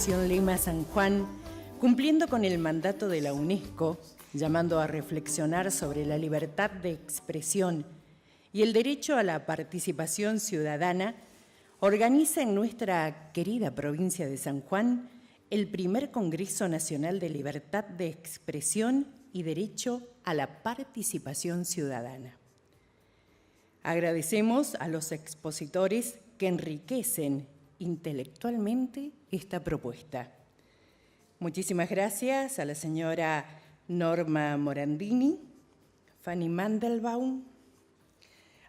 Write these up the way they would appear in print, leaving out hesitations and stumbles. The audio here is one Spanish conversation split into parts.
Fundación Lema San Juan, cumpliendo con el mandato de la UNESCO, llamando a reflexionar sobre la libertad de expresión y el derecho a la participación ciudadana, organiza en nuestra querida provincia de San Juan el primer Congreso Nacional de Libertad de Expresión y Derecho a la Participación Ciudadana. Agradecemos a los expositores que enriquecen intelectualmente esta propuesta. Muchísimas gracias a la señora Norma Morandini, Fanny Mandelbaum,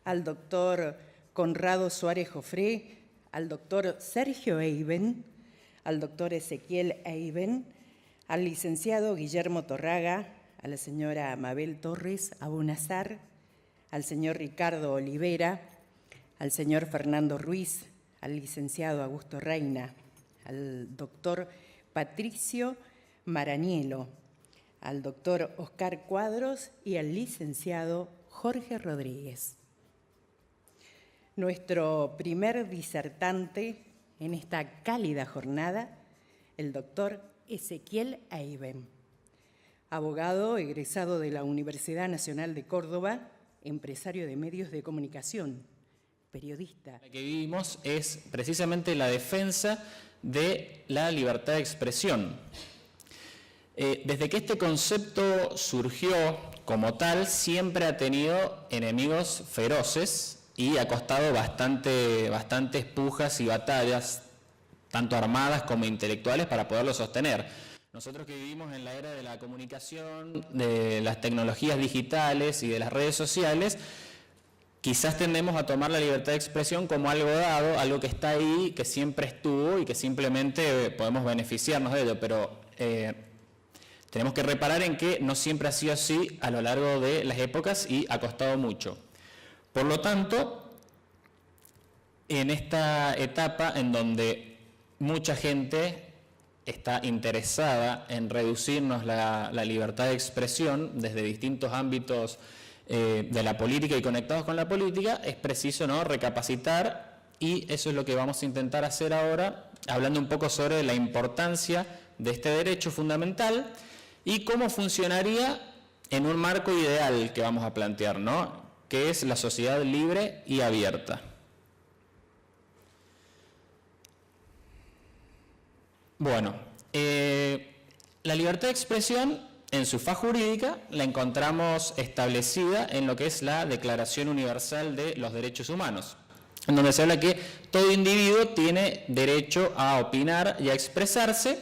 al doctor Conrado Suárez Jofré, al doctor Sergio Eiben, al doctor Ezequiel Eiben, al licenciado Guillermo Torraga, a la señora Mabel Torres Abunazar, al señor Ricardo Olivera, al señor Fernando Ruiz, al licenciado Augusto Reina, al doctor Patricio Maranielo, al doctor Oscar Cuadros y al licenciado Jorge Rodríguez. Nuestro primer disertante en esta cálida jornada, el doctor Ezequiel Eiben, abogado egresado de la Universidad Nacional de Córdoba, empresario de medios de comunicación, periodista. Lo que vivimos es precisamente la defensa de la libertad de expresión. Desde que este concepto surgió como tal, siempre ha tenido enemigos feroces y ha costado bastantes pujas y batallas, tanto armadas como intelectuales, para poderlo sostener. Nosotros que vivimos en la era de la comunicación, de las tecnologías digitales y de las redes sociales, quizás tendemos a tomar la libertad de expresión como algo dado, algo que está ahí, que siempre estuvo y que simplemente podemos beneficiarnos de ello, pero tenemos que reparar en que no siempre ha sido así a lo largo de las épocas y ha costado mucho. Por lo tanto, en esta etapa en donde mucha gente está interesada en reducirnos la libertad de expresión desde distintos ámbitos de la política y conectados con la política, es preciso, ¿no?, recapacitar, y eso es lo que vamos a intentar hacer ahora, hablando un poco sobre la importancia de este derecho fundamental y cómo funcionaría en un marco ideal que vamos a plantear, ¿no?, que es la sociedad libre y abierta. Bueno, la libertad de expresión en su faz jurídica la encontramos establecida en lo que es la Declaración Universal de los Derechos Humanos, en donde se habla que todo individuo tiene derecho a opinar y a expresarse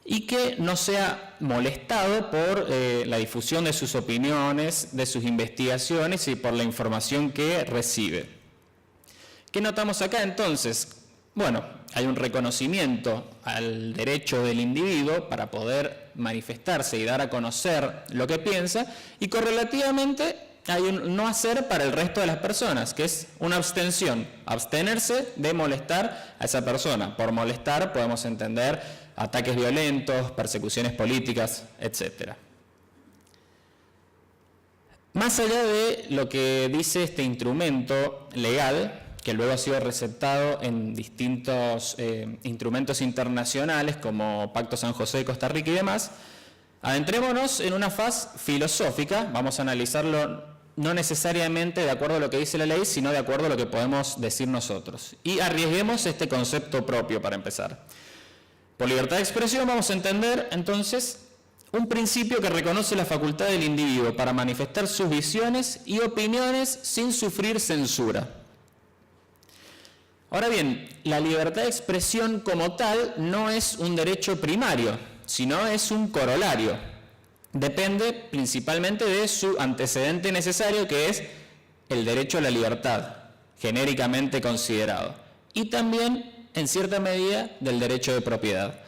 y que no sea molestado por la difusión de sus opiniones, de sus investigaciones y por la información que recibe. ¿Qué notamos acá entonces? Bueno, hay un reconocimiento al derecho del individuo para poder manifestarse y dar a conocer lo que piensa, y correlativamente hay un no hacer para el resto de las personas, que es una abstención, abstenerse de molestar a esa persona. Por molestar podemos entender ataques violentos, persecuciones políticas, etc. Más allá de lo que dice este instrumento legal, que luego ha sido receptado en distintos instrumentos internacionales como Pacto San José de Costa Rica y demás, adentrémonos en una faz filosófica. Vamos a analizarlo no necesariamente de acuerdo a lo que dice la ley, sino de acuerdo a lo que podemos decir nosotros. Y arriesguemos este concepto propio para empezar. Por libertad de expresión vamos a entender entonces un principio que reconoce la facultad del individuo para manifestar sus visiones y opiniones sin sufrir censura. Ahora bien, la libertad de expresión como tal no es un derecho primario, sino es un corolario. Depende principalmente de su antecedente necesario, que es el derecho a la libertad, genéricamente considerado, y también, en cierta medida, del derecho de propiedad.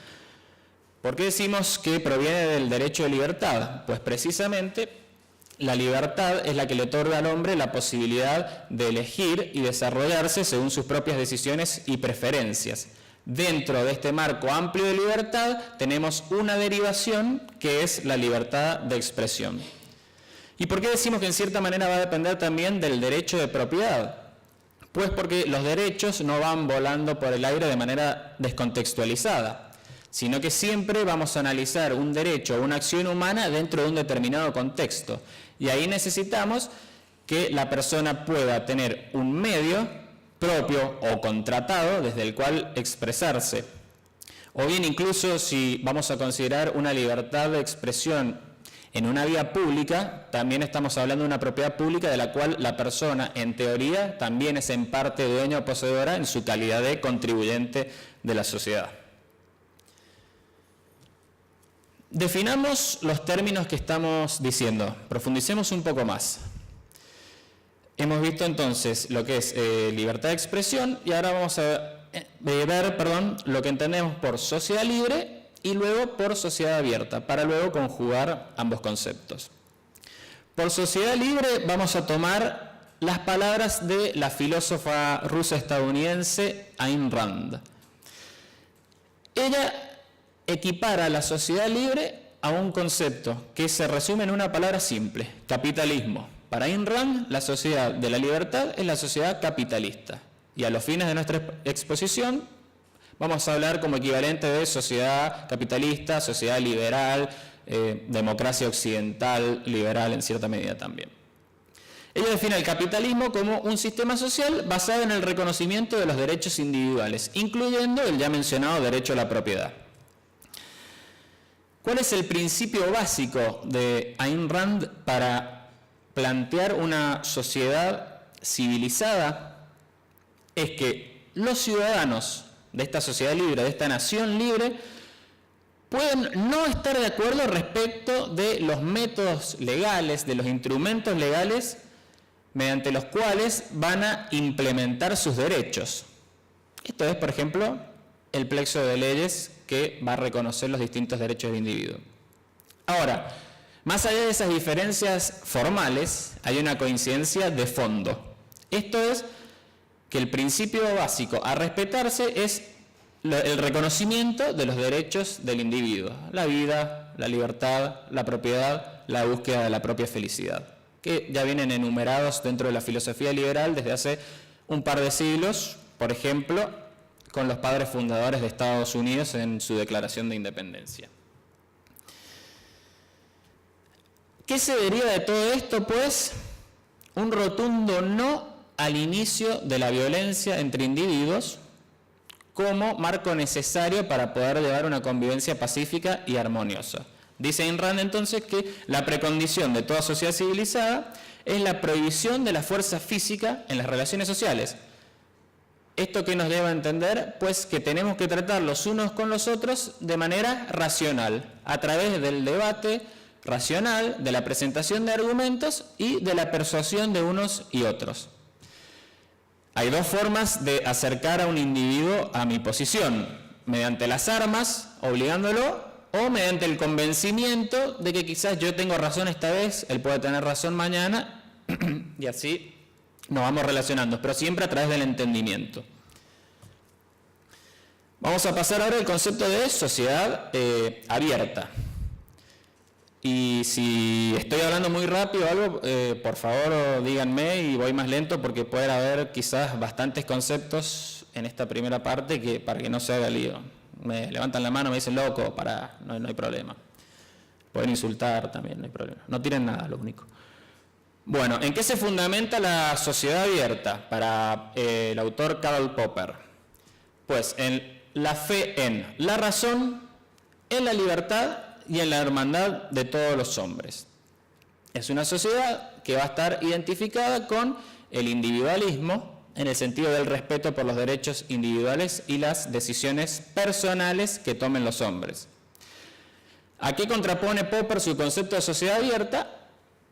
¿Por qué decimos que proviene del derecho de libertad? Pues precisamente la libertad es la que le otorga al hombre la posibilidad de elegir y desarrollarse según sus propias decisiones y preferencias. Dentro de este marco amplio de libertad tenemos una derivación que es la libertad de expresión. ¿Y por qué decimos que en cierta manera va a depender también del derecho de propiedad? Pues porque los derechos no van volando por el aire de manera descontextualizada. sino que siempre vamos a analizar un derecho o una acción humana dentro de un determinado contexto. Y ahí necesitamos que la persona pueda tener un medio propio o contratado desde el cual expresarse. O bien incluso si vamos a considerar una libertad de expresión en una vía pública, también estamos hablando de una propiedad pública de la cual la persona, en teoría, también es en parte dueña o poseedora en su calidad de contribuyente de la sociedad. Definamos los términos que estamos diciendo, profundicemos un poco más. Hemos visto entonces lo que es libertad de expresión y ahora vamos a ver lo que entendemos por sociedad libre y luego por sociedad abierta, para luego conjugar ambos conceptos. Por sociedad libre vamos a tomar las palabras de la filósofa rusa estadounidense Ayn Rand. Ella equipara la sociedad libre a un concepto que se resume en una palabra simple: capitalismo. Para Ayn Rand, la sociedad de la libertad es la sociedad capitalista. Y a los fines de nuestra exposición vamos a hablar como equivalente de sociedad capitalista, sociedad liberal, democracia occidental, liberal en cierta medida también. Ella define el capitalismo como un sistema social basado en el reconocimiento de los derechos individuales, incluyendo el ya mencionado derecho a la propiedad. ¿Cuál es el principio básico de Ayn Rand para plantear una sociedad civilizada? Es que los ciudadanos de esta sociedad libre, de esta nación libre, pueden no estar de acuerdo respecto de los métodos legales, de los instrumentos legales mediante los cuales van a implementar sus derechos. Esto es, por ejemplo, el plexo de leyes que va a reconocer los distintos derechos del individuo. Ahora, más allá de esas diferencias formales, hay una coincidencia de fondo. Esto es que el principio básico a respetarse es el reconocimiento de los derechos del individuo: la vida, la libertad, la propiedad, la búsqueda de la propia felicidad, que ya vienen enumerados dentro de la filosofía liberal desde hace un par de siglos, por ejemplo, con los padres fundadores de Estados Unidos en su Declaración de Independencia. ¿Qué se deriva de todo esto? Pues un rotundo no al inicio de la violencia entre individuos como marco necesario para poder llevar una convivencia pacífica y armoniosa. Dice Ayn Rand entonces que la precondición de toda sociedad civilizada es la prohibición de la fuerza física en las relaciones sociales. ¿Esto qué nos lleva a entender? Pues que tenemos que tratar los unos con los otros de manera racional, a través del debate racional, de la presentación de argumentos y de la persuasión de unos y otros. Hay dos formas de acercar a un individuo a mi posición: mediante las armas, obligándolo, o mediante el convencimiento de que quizás yo tengo razón esta vez, él puede tener razón mañana, y así nos vamos relacionando, pero siempre a través del entendimiento. Vamos a pasar ahora al concepto de sociedad abierta. Y si estoy hablando muy rápido o algo, por favor díganme y voy más lento, porque puede haber quizás bastantes conceptos en esta primera parte que para que no se haga lío. Me levantan la mano, me dicen loco, no hay problema. Pueden insultar también, no hay problema. No tiren nada, lo único. Bueno, ¿en qué se fundamenta la sociedad abierta para el autor Karl Popper? Pues en la fe en la razón, en la libertad y en la hermandad de todos los hombres. Es una sociedad que va a estar identificada con el individualismo, en el sentido del respeto por los derechos individuales y las decisiones personales que tomen los hombres. ¿A qué contrapone Popper su concepto de sociedad abierta?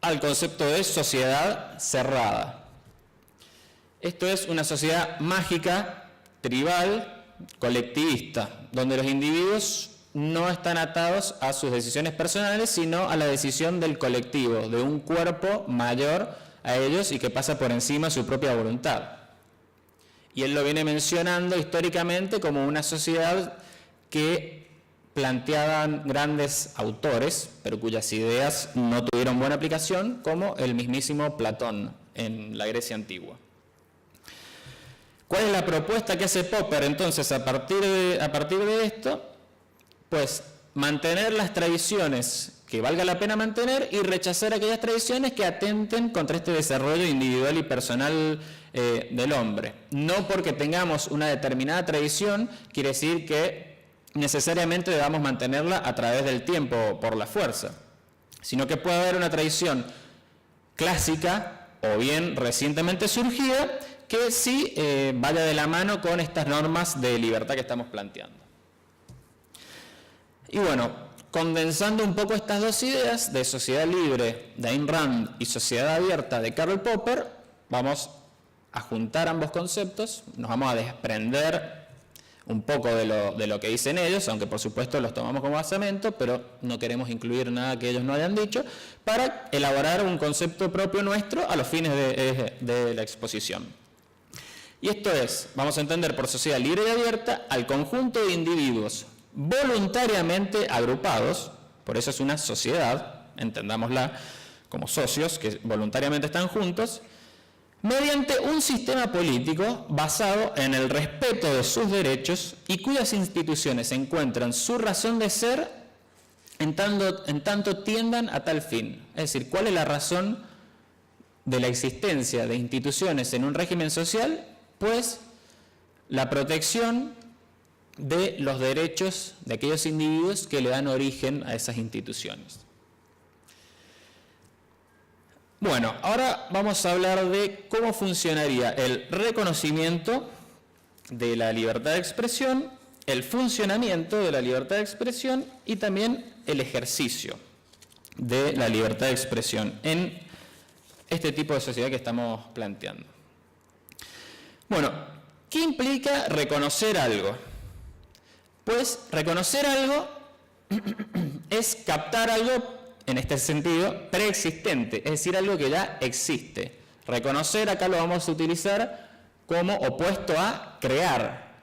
Al concepto de sociedad cerrada. Esto es una sociedad mágica, tribal, colectivista, donde los individuos no están atados a sus decisiones personales, sino a la decisión del colectivo, de un cuerpo mayor a ellos y que pasa por encima de su propia voluntad. Y él lo viene mencionando históricamente como una sociedad que planteaban grandes autores, pero cuyas ideas no tuvieron buena aplicación, como el mismísimo Platón en la Grecia antigua. ¿Cuál es la propuesta que hace Popper entonces a partir de esto? Pues mantener las tradiciones que valga la pena mantener y rechazar aquellas tradiciones que atenten contra este desarrollo individual y personal del hombre. No porque tengamos una determinada tradición quiere decir que necesariamente debamos mantenerla a través del tiempo por la fuerza, sino que puede haber una tradición clásica o bien recientemente surgida que sí vaya de la mano con estas normas de libertad que estamos planteando. Y bueno, condensando un poco estas dos ideas de sociedad libre de Ayn Rand y sociedad abierta de Karl Popper, vamos a juntar ambos conceptos, nos vamos a desprender un poco de lo que dicen ellos, aunque por supuesto los tomamos como basamento, pero no queremos incluir nada que ellos no hayan dicho, para elaborar un concepto propio nuestro a los fines de la exposición. Y esto es, vamos a entender por sociedad libre y abierta al conjunto de individuos voluntariamente agrupados, por eso es una sociedad, entendámosla como socios que voluntariamente están juntos, mediante un sistema político basado en el respeto de sus derechos y cuyas instituciones encuentran su razón de ser en tanto tiendan a tal fin. Es decir, ¿cuál es la razón de la existencia de instituciones en un régimen social? Pues la protección de los derechos de aquellos individuos que le dan origen a esas instituciones. Bueno, ahora vamos a hablar de cómo funcionaría el reconocimiento de la libertad de expresión, el funcionamiento de la libertad de expresión y también el ejercicio de la libertad de expresión en este tipo de sociedad que estamos planteando. Bueno, ¿qué implica reconocer algo? Pues reconocer algo es captar algo, en este sentido, preexistente, es decir, algo que ya existe. Reconocer acá lo vamos a utilizar como opuesto a crear.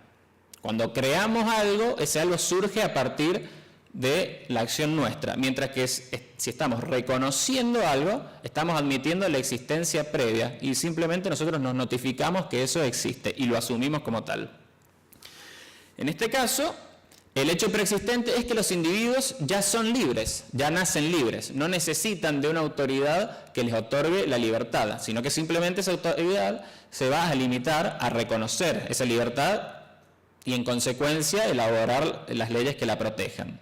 Cuando creamos algo, ese algo surge a partir de la acción nuestra, mientras que si estamos reconociendo algo, estamos admitiendo la existencia previa y simplemente nosotros nos notificamos que eso existe y lo asumimos como tal. En este caso, el hecho preexistente es que los individuos ya son libres, ya nacen libres, no necesitan de una autoridad que les otorgue la libertad, sino que simplemente esa autoridad se va a limitar a reconocer esa libertad y en consecuencia elaborar las leyes que la protejan.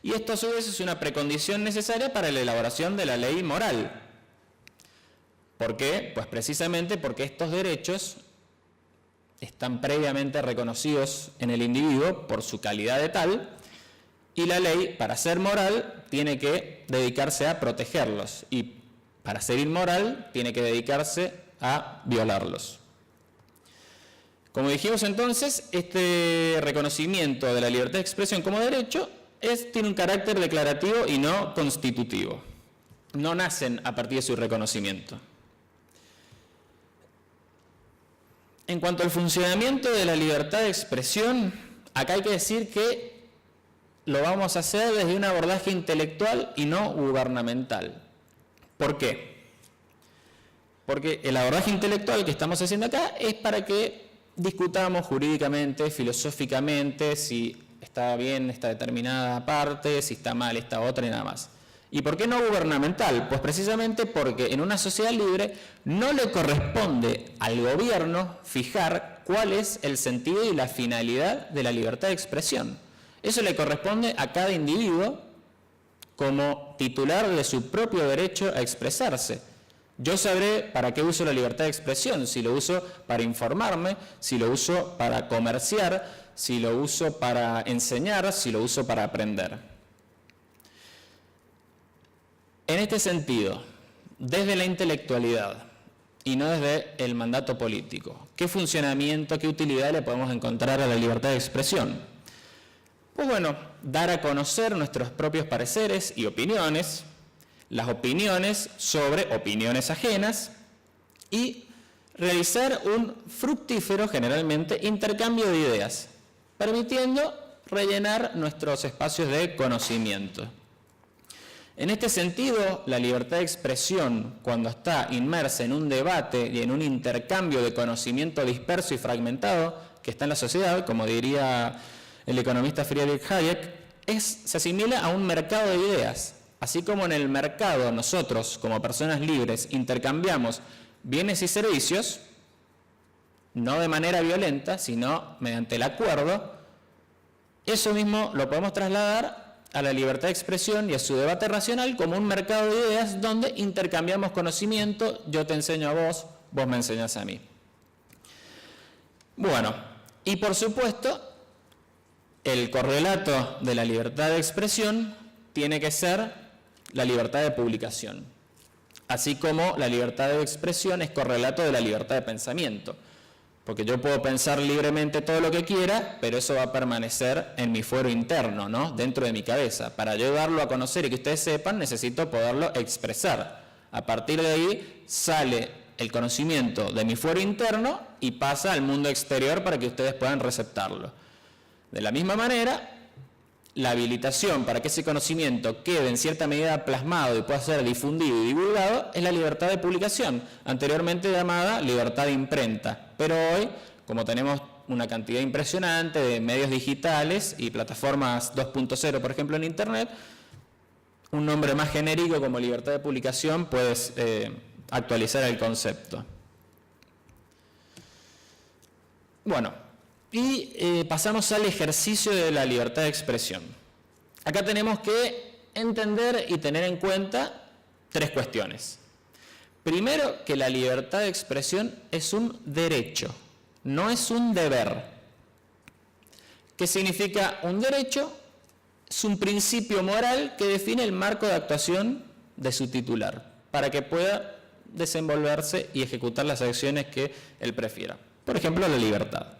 Y esto a su vez es una precondición necesaria para la elaboración de la ley moral. ¿Por qué? Pues precisamente porque estos derechos están previamente reconocidos en el individuo por su calidad de tal, y la ley, para ser moral, tiene que dedicarse a protegerlos, y para ser inmoral, tiene que dedicarse a violarlos. Como dijimos entonces, este reconocimiento de la libertad de expresión como derecho tiene un carácter declarativo y no constitutivo. No nacen a partir de su reconocimiento. En cuanto al funcionamiento de la libertad de expresión, acá hay que decir que lo vamos a hacer desde un abordaje intelectual y no gubernamental. ¿Por qué? Porque el abordaje intelectual que estamos haciendo acá es para que discutamos jurídicamente, filosóficamente, si está bien esta determinada parte, si está mal esta otra y nada más. ¿Y por qué no gubernamental? Pues precisamente porque en una sociedad libre no le corresponde al gobierno fijar cuál es el sentido y la finalidad de la libertad de expresión. Eso le corresponde a cada individuo como titular de su propio derecho a expresarse. Yo sabré para qué uso la libertad de expresión, si lo uso para informarme, si lo uso para comerciar, si lo uso para enseñar, si lo uso para aprender. En este sentido, desde la intelectualidad y no desde el mandato político, ¿qué funcionamiento, qué utilidad le podemos encontrar a la libertad de expresión? Pues bueno, dar a conocer nuestros propios pareceres y opiniones, las opiniones sobre opiniones ajenas y realizar un fructífero, generalmente, intercambio de ideas, permitiendo rellenar nuestros espacios de conocimiento. En este sentido, la libertad de expresión, cuando está inmersa en un debate y en un intercambio de conocimiento disperso y fragmentado que está en la sociedad, como diría el economista Friedrich Hayek, se asimila a un mercado de ideas. Así como en el mercado nosotros, como personas libres, intercambiamos bienes y servicios, no de manera violenta, sino mediante el acuerdo, eso mismo lo podemos trasladar a la libertad de expresión y a su debate racional como un mercado de ideas donde intercambiamos conocimiento, yo te enseño a vos, vos me enseñás a mí. Bueno, y por supuesto, el correlato de la libertad de expresión tiene que ser la libertad de publicación, así como la libertad de expresión es correlato de la libertad de pensamiento, porque yo puedo pensar libremente todo lo que quiera, pero eso va a permanecer en mi fuero interno, ¿no? Dentro de mi cabeza. Para yo darlo a conocer y que ustedes sepan, necesito poderlo expresar. A partir de ahí sale el conocimiento de mi fuero interno y pasa al mundo exterior para que ustedes puedan receptarlo. De la misma manera, la habilitación para que ese conocimiento quede en cierta medida plasmado y pueda ser difundido y divulgado es la libertad de publicación, anteriormente llamada libertad de imprenta. Pero hoy, como tenemos una cantidad impresionante de medios digitales y plataformas 2.0, por ejemplo, en Internet, un nombre más genérico como libertad de publicación puede actualizar el concepto. Bueno. Y pasamos al ejercicio de la libertad de expresión. Acá tenemos que entender y tener en cuenta tres cuestiones. Primero, que la libertad de expresión es un derecho, no es un deber. ¿Qué significa un derecho? Es un principio moral que define el marco de actuación de su titular, para que pueda desenvolverse y ejecutar las acciones que él prefiera. Por ejemplo, la libertad.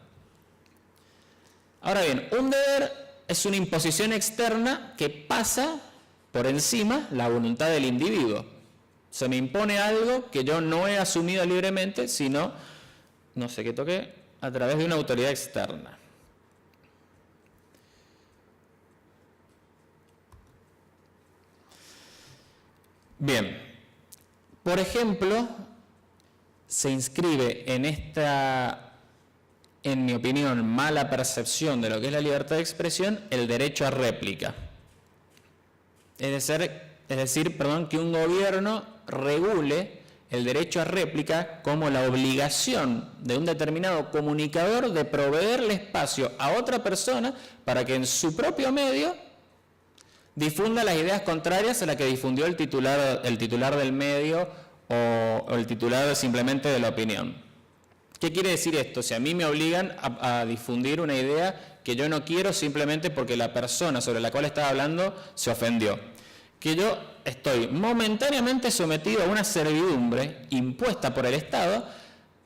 Ahora bien, un deber es una imposición externa que pasa por encima la voluntad del individuo. Se me impone algo que yo no he asumido libremente, sino, no sé qué toqué, a través de una autoridad externa. Bien, por ejemplo, se inscribe en mi opinión, mala percepción de lo que es la libertad de expresión, el derecho a réplica. Es decir, que un gobierno regule el derecho a réplica como la obligación de un determinado comunicador de proveerle espacio a otra persona para que en su propio medio difunda las ideas contrarias a las que difundió el titular del medio o el titular simplemente de la opinión. ¿Qué quiere decir esto? Si a mí me obligan a difundir una idea que yo no quiero simplemente porque la persona sobre la cual estaba hablando se ofendió. Que yo estoy momentáneamente sometido a una servidumbre impuesta por el Estado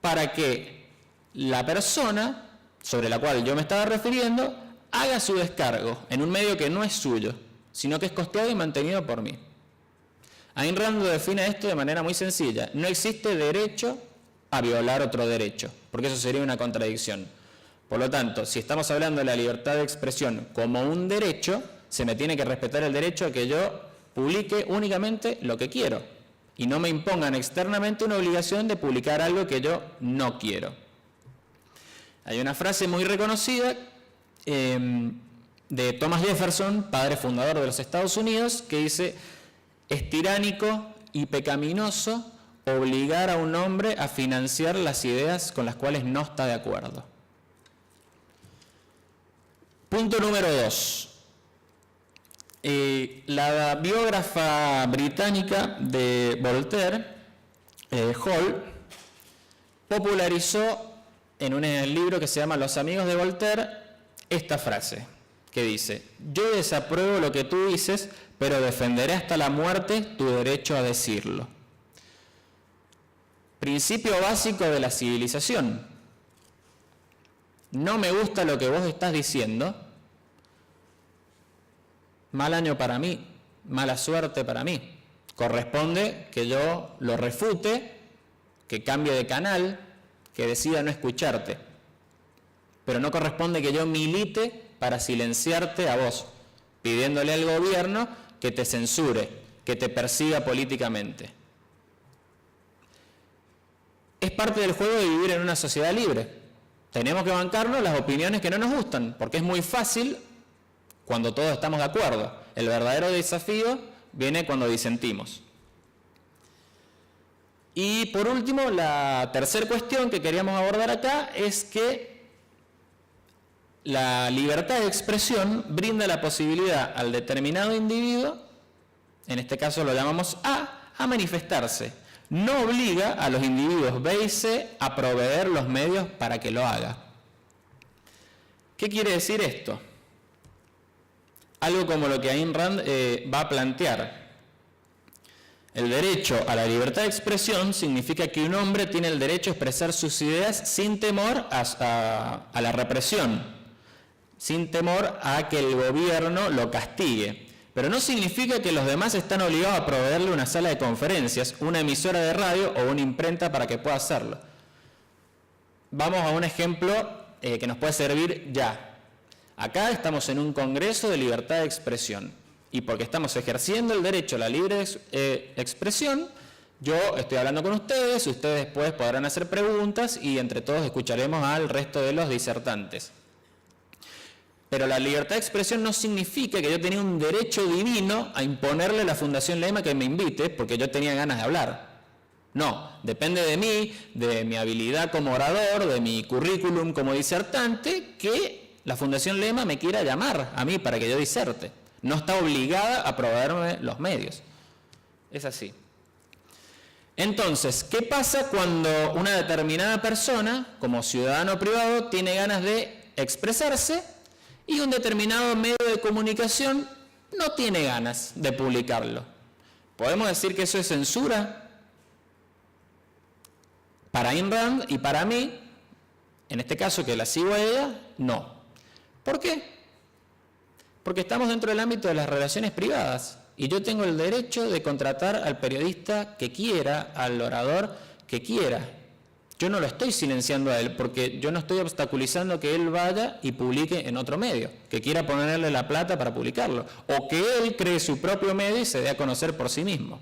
para que la persona sobre la cual yo me estaba refiriendo haga su descargo en un medio que no es suyo, sino que es costeado y mantenido por mí. Ayn Rand lo define esto de manera muy sencilla. No existe derecho a violar otro derecho, porque eso sería una contradicción. Por lo tanto, si estamos hablando de la libertad de expresión como un derecho, se me tiene que respetar el derecho a que yo publique únicamente lo que quiero y no me impongan externamente una obligación de publicar algo que yo no quiero. Hay una frase muy reconocida de Thomas Jefferson, padre fundador de los Estados Unidos, que dice: es tiránico y pecaminoso obligar a un hombre a financiar las ideas con las cuales no está de acuerdo. Punto número 2. La biógrafa británica de Voltaire, Hall, popularizó en un libro que se llama Los amigos de Voltaire esta frase que dice: yo desapruebo lo que tú dices, pero defenderé hasta la muerte tu derecho a decirlo. Principio básico de la civilización. No me gusta lo que vos estás diciendo. Mal año para mí, mala suerte para mí. Corresponde que yo lo refute, que cambie de canal, que decida no escucharte. Pero no corresponde que yo milite para silenciarte a vos, pidiéndole al gobierno que te censure, que te persiga políticamente. Es parte del juego de vivir en una sociedad libre. tenemos que bancarnos las opiniones que no nos gustan, porque es muy fácil cuando todos estamos de acuerdo. El verdadero desafío viene cuando disentimos. Y por último, la tercera cuestión que queríamos abordar acá es que la libertad de expresión brinda la posibilidad al determinado individuo, en este caso lo llamamos A manifestarse. No obliga a los individuos B y C a proveer los medios para que lo haga. ¿Qué quiere decir esto? Algo como lo que Ayn Rand va a plantear. El derecho a la libertad de expresión significa que un hombre tiene el derecho a expresar sus ideas sin temor a la represión, sin temor a que el gobierno lo castigue. Pero no significa que los demás están obligados a proveerle una sala de conferencias, una emisora de radio o una imprenta para que pueda hacerlo. Vamos a un ejemplo que nos puede servir ya. Acá estamos en un congreso de libertad de expresión. Y porque estamos ejerciendo el derecho a la libre expresión, yo estoy hablando con ustedes después podrán hacer preguntas y entre todos escucharemos al resto de los disertantes. Pero la libertad de expresión no significa que yo tenía un derecho divino a imponerle a la Fundación Lema que me invite porque yo tenía ganas de hablar. No, depende de mí, de mi habilidad como orador, de mi currículum como disertante, que la Fundación Lema me quiera llamar a mí para que yo diserte. No está obligada a proveerme los medios. Es así. Entonces, ¿qué pasa cuando una determinada persona, como ciudadano privado, tiene ganas de expresarse y un determinado medio de comunicación no tiene ganas de publicarlo? ¿Podemos decir que eso es censura? Para Ayn Rand y para mí, en este caso que la sigo a ella, no. ¿Por qué? Porque estamos dentro del ámbito de las relaciones privadas y yo tengo el derecho de contratar al periodista que quiera, al orador que quiera. Yo no lo estoy silenciando a él porque yo no estoy obstaculizando que él vaya y publique en otro medio, que quiera ponerle la plata para publicarlo, o que él cree su propio medio y se dé a conocer por sí mismo.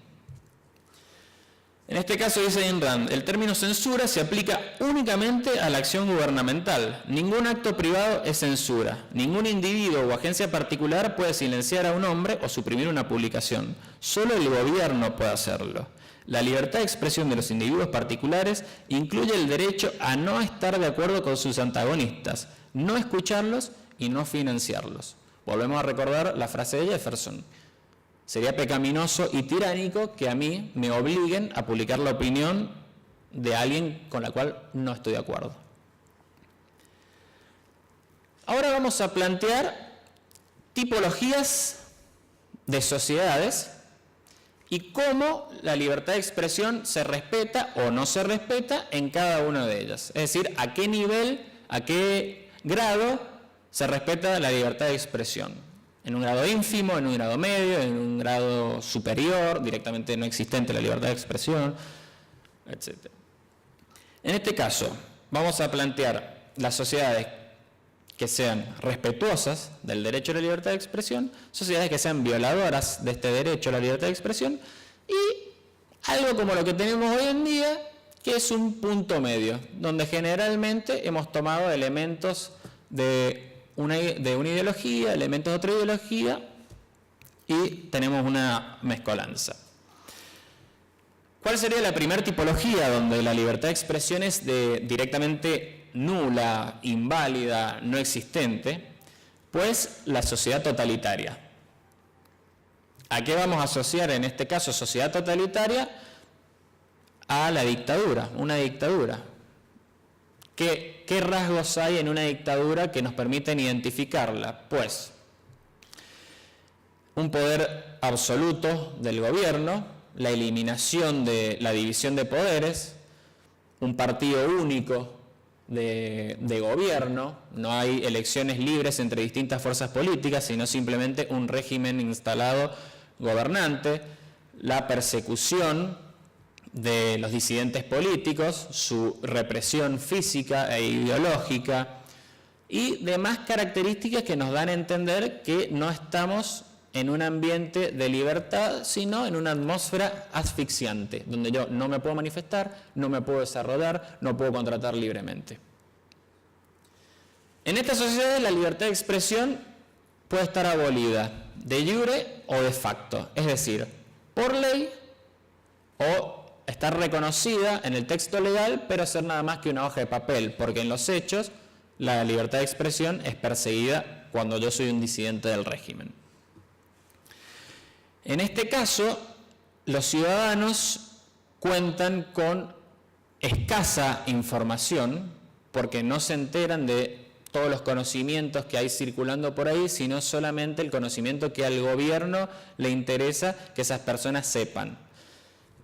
En este caso dice Ayn Rand, el término censura se aplica únicamente a la acción gubernamental. Ningún acto privado es censura. Ningún individuo o agencia particular puede silenciar a un hombre o suprimir una publicación. Solo el gobierno puede hacerlo. La libertad de expresión de los individuos particulares incluye el derecho a no estar de acuerdo con sus antagonistas, no escucharlos y no financiarlos. Volvemos a recordar la frase de Jefferson. Sería pecaminoso y tiránico que a mí me obliguen a publicar la opinión de alguien con la cual no estoy de acuerdo. Ahora vamos a plantear tipologías de sociedades y cómo la libertad de expresión se respeta o no se respeta en cada una de ellas. Es decir, a qué nivel, a qué grado se respeta la libertad de expresión. En un grado ínfimo, en un grado medio, en un grado superior, directamente no existente la libertad de expresión, etc. En este caso, vamos a plantear las sociedades que sean respetuosas del derecho a la libertad de expresión, sociedades que sean violadoras de este derecho a la libertad de expresión y algo como lo que tenemos hoy en día, que es un punto medio, donde generalmente hemos tomado elementos de una ideología, elementos de otra ideología y tenemos una mezcolanza. ¿Cuál sería la primera tipología donde la libertad de expresión es directamente nula, inválida, no existente? Pues la sociedad totalitaria. ¿A qué vamos a asociar en este caso sociedad totalitaria? A la dictadura, una dictadura. ¿Qué rasgos hay en una dictadura que nos permiten identificarla? Pues un poder absoluto del gobierno, la eliminación de la división de poderes, un partido único de gobierno, no hay elecciones libres entre distintas fuerzas políticas, sino simplemente un régimen instalado gobernante, la persecución de los disidentes políticos, su represión física e ideológica y demás características que nos dan a entender que no estamos en un ambiente de libertad, sino en una atmósfera asfixiante, donde yo no me puedo manifestar, no me puedo desarrollar, no puedo contratar libremente. En estas sociedades la libertad de expresión puede estar abolida de jure o de facto, es decir, por ley o estar reconocida en el texto legal, pero ser nada más que una hoja de papel, porque en los hechos la libertad de expresión es perseguida cuando yo soy un disidente del régimen. En este caso, los ciudadanos cuentan con escasa información porque no se enteran de todos los conocimientos que hay circulando por ahí, sino solamente el conocimiento que al gobierno le interesa que esas personas sepan,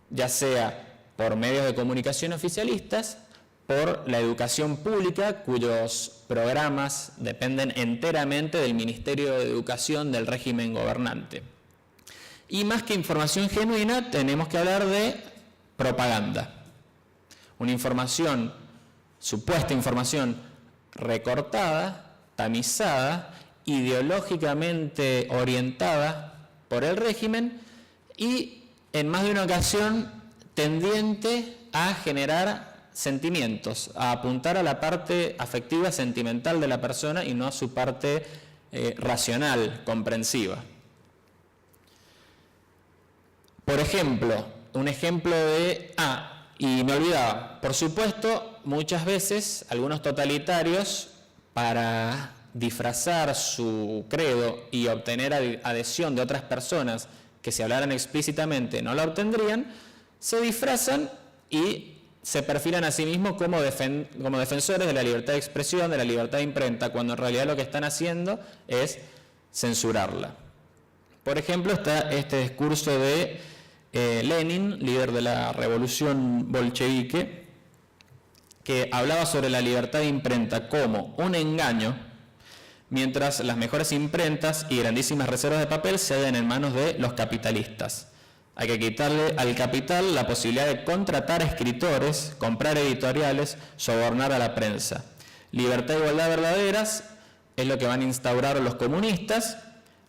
ya sea por medios de comunicación oficialistas, por la educación pública, cuyos programas dependen enteramente del Ministerio de Educación del régimen gobernante. Y más que información genuina, tenemos que hablar de propaganda. Una información, supuesta información recortada, tamizada, ideológicamente orientada por el régimen y en más de una ocasión tendiente a generar sentimientos, a apuntar a la parte afectiva, sentimental de la persona y no a su parte racional, comprensiva. Por ejemplo, un ejemplo de... y me olvidaba, por supuesto, muchas veces algunos totalitarios, para disfrazar su credo y obtener adhesión de otras personas que si hablaran explícitamente no la obtendrían, se disfrazan y se perfilan a sí mismos como defensores de la libertad de expresión, de la libertad de imprenta, cuando en realidad lo que están haciendo es censurarla. Por ejemplo, está este discurso de Lenin, líder de la revolución bolchevique, que hablaba sobre la libertad de imprenta como un engaño, mientras las mejores imprentas y grandísimas reservas de papel se hallan en manos de los capitalistas. Hay que quitarle al capital la posibilidad de contratar escritores, comprar editoriales, sobornar a la prensa. Libertad e igualdad verdaderas es lo que van a instaurar los comunistas.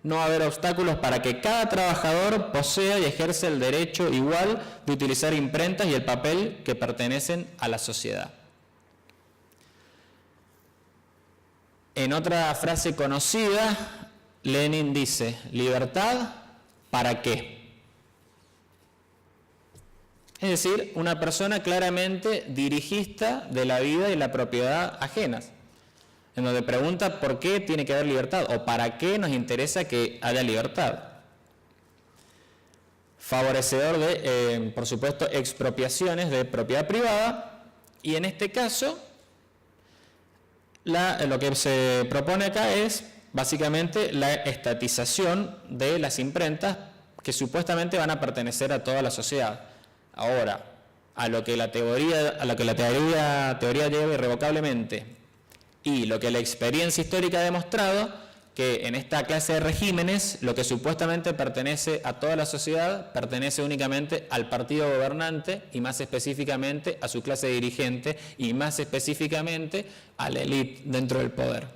No va a haber obstáculos para que cada trabajador posea y ejerce el derecho igual de utilizar imprentas y el papel que pertenecen a la sociedad. En otra frase conocida, Lenin dice, ¿libertad para qué? Es decir, una persona claramente dirigista de la vida y la propiedad ajenas, en donde pregunta por qué tiene que haber libertad o para qué nos interesa que haya libertad. Favorecedor de, por supuesto, expropiaciones de propiedad privada y en este caso lo que se propone acá es básicamente la estatización de las imprentas que supuestamente van a pertenecer a toda la sociedad. Ahora, a lo que la teoría lleva irrevocablemente y lo que la experiencia histórica ha demostrado, que en esta clase de regímenes lo que supuestamente pertenece a toda la sociedad pertenece únicamente al partido gobernante y más específicamente a su clase dirigente y más específicamente a la élite dentro del poder.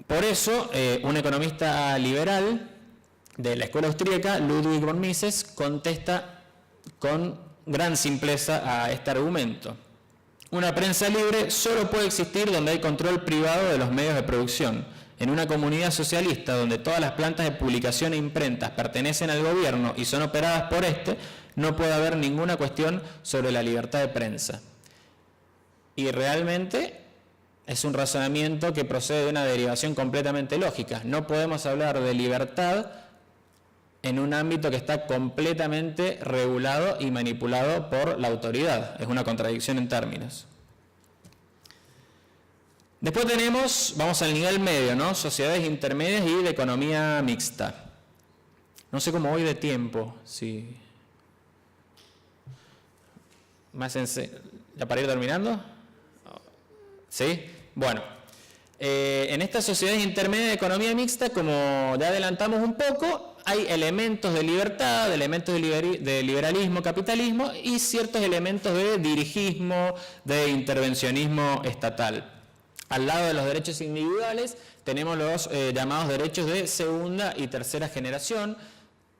Por eso, un economista liberal de la escuela austríaca, Ludwig von Mises, contesta con gran simpleza a este argumento. Una prensa libre solo puede existir donde hay control privado de los medios de producción. En una comunidad socialista donde todas las plantas de publicación e imprentas pertenecen al gobierno y son operadas por este, no puede haber ninguna cuestión sobre la libertad de prensa. Y realmente es un razonamiento que procede de una derivación completamente lógica. No podemos hablar de libertad en un ámbito que está completamente regulado y manipulado por la autoridad. Es una contradicción en términos. Después tenemos, vamos al nivel medio, ¿no? Sociedades intermedias y de economía mixta. No sé cómo voy de tiempo, si... ¿Ya para ir terminando? ¿Sí? Bueno. En estas sociedades intermedias de economía mixta, como ya adelantamos un poco, hay elementos de libertad, elementos de liberalismo, capitalismo y ciertos elementos de dirigismo, de intervencionismo estatal. Al lado de los derechos individuales tenemos los llamados derechos de segunda y tercera generación.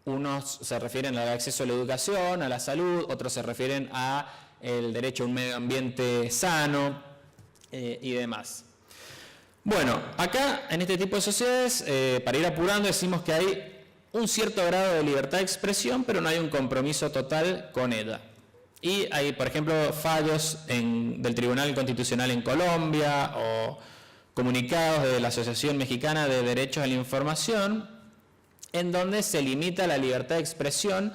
Unos se refieren al acceso a la educación, a la salud, otros se refieren al derecho a un medio ambiente sano, y demás. Bueno, acá en este tipo de sociedades, para ir apurando, decimos que hay un cierto grado de libertad de expresión, pero no hay un compromiso total con ella. Y hay, por ejemplo, fallos del Tribunal Constitucional en Colombia o comunicados de la Asociación Mexicana de Derechos a la Información, en donde se limita la libertad de expresión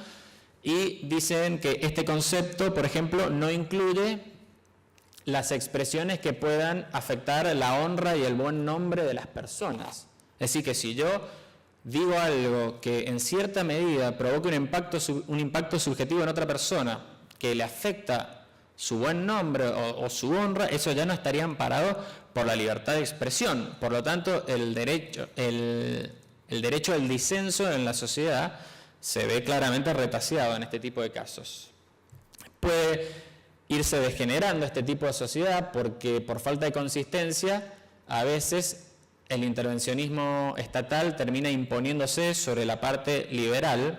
y dicen que este concepto, por ejemplo, no incluye las expresiones que puedan afectar la honra y el buen nombre de las personas. Es decir, que si yo digo algo que en cierta medida provoque un impacto subjetivo en otra persona que le afecta su buen nombre o su honra, eso ya no estaría amparado por la libertad de expresión. Por lo tanto, el derecho al disenso en la sociedad se ve claramente retaseado en este tipo de casos. Puede irse degenerando este tipo de sociedad porque por falta de consistencia a veces el intervencionismo estatal termina imponiéndose sobre la parte liberal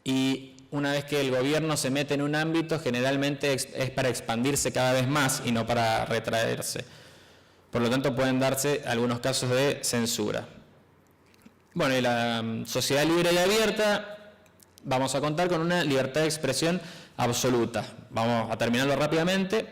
y una vez que el gobierno se mete en un ámbito generalmente es para expandirse cada vez más y no para retraerse. Por lo tanto pueden darse algunos casos de censura. Bueno, y la sociedad libre y abierta vamos a contar con una libertad de expresión absoluta. Vamos a terminarlo rápidamente.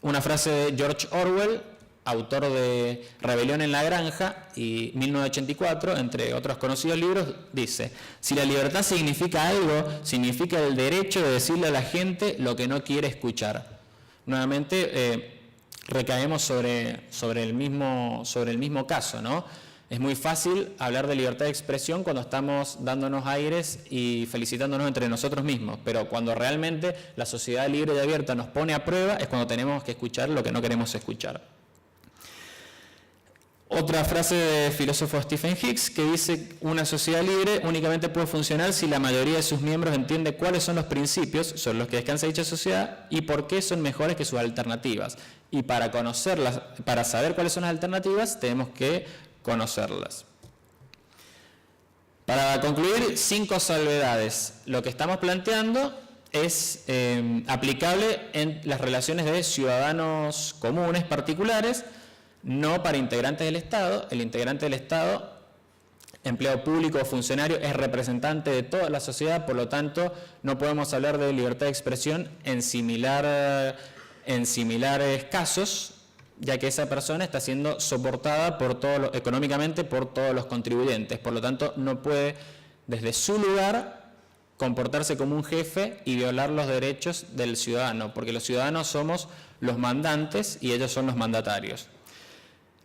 Una frase de George Orwell, autor de Rebelión en la Granja y 1984, entre otros conocidos libros, dice: si la libertad significa algo, significa el derecho de decirle a la gente lo que no quiere escuchar. Nuevamente recaemos sobre el mismo caso, ¿no? Es muy fácil hablar de libertad de expresión cuando estamos dándonos aires y felicitándonos entre nosotros mismos, pero cuando realmente la sociedad libre y abierta nos pone a prueba es cuando tenemos que escuchar lo que no queremos escuchar. Otra frase del filósofo Stephen Hicks que dice: una sociedad libre únicamente puede funcionar si la mayoría de sus miembros entiende cuáles son los principios sobre los que descansa dicha sociedad y por qué son mejores que sus alternativas. Y para conocerlas, para saber cuáles son las alternativas, tenemos que conocerlas. Para concluir, 5 salvedades. Lo que estamos planteando es aplicable en las relaciones de ciudadanos comunes particulares, no para integrantes del Estado. El integrante del Estado, empleado público o funcionario, es representante de toda la sociedad, por lo tanto no podemos hablar de libertad de expresión en similares casos, ya que esa persona está siendo soportada económicamente por todos los contribuyentes. Por lo tanto, no puede, desde su lugar, comportarse como un jefe y violar los derechos del ciudadano, porque los ciudadanos somos los mandantes y ellos son los mandatarios.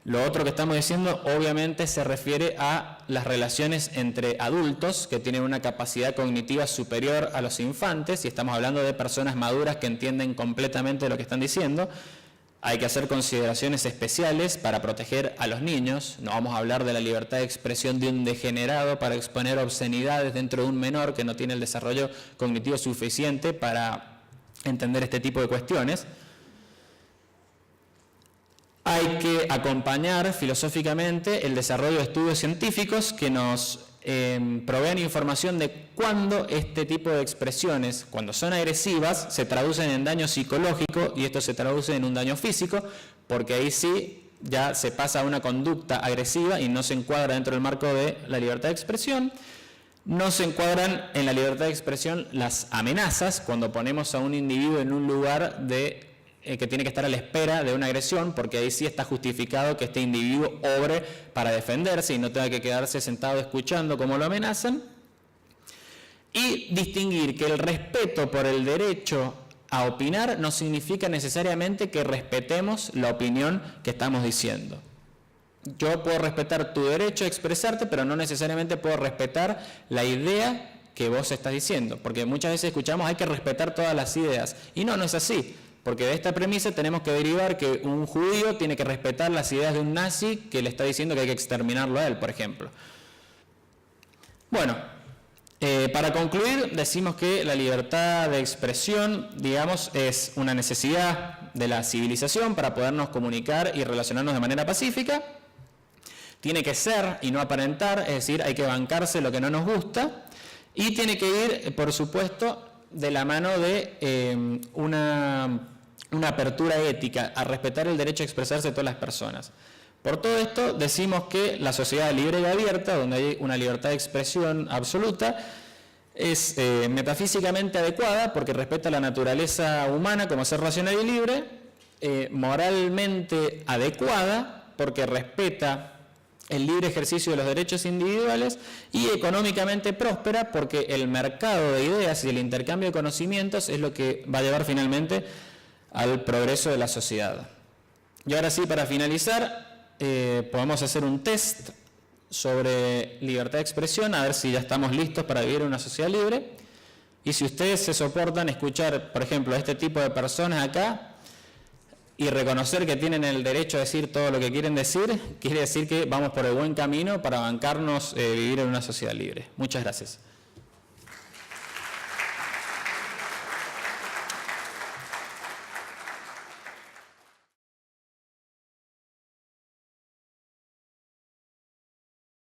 Lo otro que estamos diciendo, obviamente, se refiere a las relaciones entre adultos que tienen una capacidad cognitiva superior a los infantes, y estamos hablando de personas maduras que entienden completamente lo que están diciendo. Hay que hacer consideraciones especiales para proteger a los niños. No vamos a hablar de la libertad de expresión de un degenerado para exponer obscenidades dentro de un menor que no tiene el desarrollo cognitivo suficiente para entender este tipo de cuestiones. Hay que acompañar filosóficamente el desarrollo de estudios científicos que nos proveen información de cuándo este tipo de expresiones, cuando son agresivas, se traducen en daño psicológico y esto se traduce en un daño físico, porque ahí sí ya se pasa a una conducta agresiva y no se encuadra dentro del marco de la libertad de expresión. No se encuadran en la libertad de expresión las amenazas, cuando ponemos a un individuo en un lugar que tiene que estar a la espera de una agresión, porque ahí sí está justificado que este individuo obre para defenderse y no tenga que quedarse sentado escuchando cómo lo amenazan. Y distinguir que el respeto por el derecho a opinar no significa necesariamente que respetemos la opinión que estamos diciendo. Yo puedo respetar tu derecho a expresarte, pero no necesariamente puedo respetar la idea que vos estás diciendo, porque muchas veces escuchamos hay que respetar todas las ideas, y no es así. Porque de esta premisa tenemos que derivar que un judío tiene que respetar las ideas de un nazi que le está diciendo que hay que exterminarlo a él, por ejemplo. Bueno, para concluir, decimos que la libertad de expresión, digamos, es una necesidad de la civilización para podernos comunicar y relacionarnos de manera pacífica. Tiene que ser y no aparentar, es decir, hay que bancarse lo que no nos gusta. Y tiene que ir, por supuesto, de la mano de una una apertura ética a respetar el derecho a expresarse de todas las personas. Por todo esto decimos que la sociedad libre y abierta, donde hay una libertad de expresión absoluta, es metafísicamente adecuada porque respeta la naturaleza humana como ser racional y libre, moralmente adecuada porque respeta el libre ejercicio de los derechos individuales, y económicamente próspera porque el mercado de ideas y el intercambio de conocimientos es lo que va a llevar finalmente al progreso de la sociedad. Y ahora sí, para finalizar, podemos hacer un test sobre libertad de expresión, a ver si ya estamos listos para vivir en una sociedad libre. Y si ustedes se soportan escuchar, por ejemplo, a este tipo de personas acá y reconocer que tienen el derecho a decir todo lo que quieren decir, quiere decir que vamos por el buen camino para bancarnos vivir en una sociedad libre. Muchas gracias.